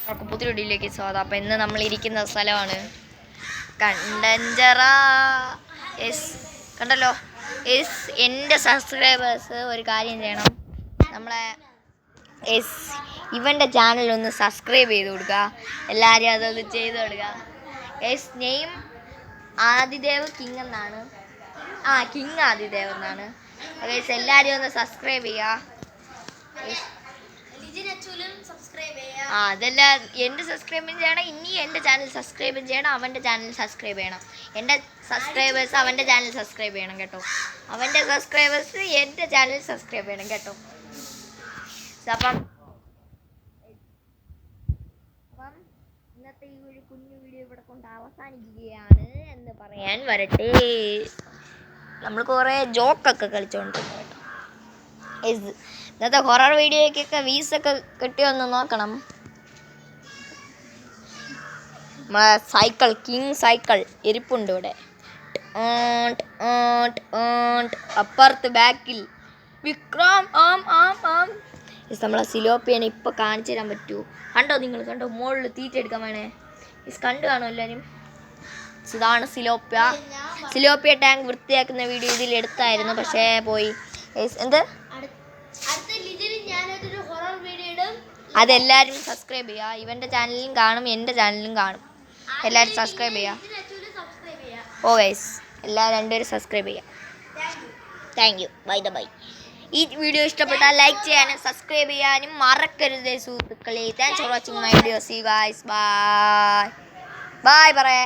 നമുക്ക് പുതിയ വീഡിയോയിലേക്ക് സ്വാഗതം. അപ്പം ഇന്ന് നമ്മളിരിക്കുന്ന സ്ഥലമാണ് കണ്ടഞ്ചറ. കണ്ടല്ലോ എൻ്റെ സബ്സ്ക്രൈബേഴ്സ് ഒരു കാര്യം ചെയ്യണം, നമ്മളെ ഇവൻ്റെ ചാനലൊന്ന് സബ്സ്ക്രൈബ് ചെയ്ത് കൊടുക്കുക. എല്ലാവരും അതൊന്ന് ചെയ്ത് കൊടുക്കുക. നെയിം ആദിദേവ് കിങ് എന്നാണ്. കിങ് ആദിദേവ് എന്നാണ്. എല്ലാവരും ഒന്ന് സബ്സ്ക്രൈബ് ചെയ്യുക. അതെല്ലാം എൻ്റെ സബ്സ്ക്രൈബും ചെയ്യണം. ഇനി എൻ്റെ ചാനൽ സബ്സ്ക്രൈബും ചെയ്യണം. അവൻ്റെ ചാനൽ സബ്സ്ക്രൈബ് ചെയ്യണം. എൻ്റെ സബ്സ്ക്രൈബേഴ്സ് അവൻ്റെ ചാനൽ സബ്സ്ക്രൈബ് ചെയ്യണം കേട്ടോ. അവൻ്റെ സബ്സ്ക്രൈബേഴ്സ് എൻ്റെ ചാനൽ സബ്സ്ക്രൈബ് ചെയ്യണം കേട്ടോ. അപ്പം ഇന്നത്തെ ഈ ഒരു കുഞ്ഞു വീഡിയോ ഇവിടെ കൊണ്ട് അവസാനിക്കുകയാണ് എന്ന് പറയാൻ വരട്ടെ. നമ്മൾ കുറേ ജോക്കൊക്കെ കളിച്ചോണ്ടിരുന്നു കേട്ടോ. ഇന്നത്തെ ഹൊറർ വീഡിയോയ്ക്കൊക്കെ വീസൊക്കെ കിട്ടിയൊന്ന് നോക്കണം. നമ്മളെ സൈക്കിൾ കിങ് സൈക്കിൾ ഇരിപ്പുണ്ട് ഇവിടെ. അപ്പുറത്ത് ബാക്കിൽ വിക്രം. നമ്മളെ സിലോപ്പിയനെ ഇപ്പൊ കാണിച്ചു തരാൻ പറ്റൂ. കണ്ടോ, നിങ്ങൾ കണ്ടോ? മുകളിൽ തീറ്റ എടുക്കാൻ വേണേ കണ്ടു കാണും എല്ലാവരും. ഇതാണ് സിലോപ്പിയ ടാങ്ക് വൃത്തിയാക്കുന്ന വീഡിയോ ഇതിൽ എടുത്തായിരുന്നു, പക്ഷേ പോയി. എന്ത് അതെല്ലാവരും സബ്സ്ക്രൈബ് ചെയ്യുക. ഇവൻ്റെ ചാനലിലും കാണും, എൻ്റെ ചാനലിലും കാണും. എല്ലാവരും സബ്സ്ക്രൈബ് ചെയ്യുക. ഗൈസ് എല്ലാവരും രണ്ടുപേരും സബ്സ്ക്രൈബ് ചെയ്യുക. Thank you. ബൈ. ഈ വീഡിയോ ഇഷ്ടപ്പെട്ടാൽ ലൈക്ക് ചെയ്യാനും സബ്സ്ക്രൈബ് ചെയ്യാനും മറക്കരുത് സുഹൃത്തുക്കളെ. Thanks for watching my video. See you guys. Bye പറയേ.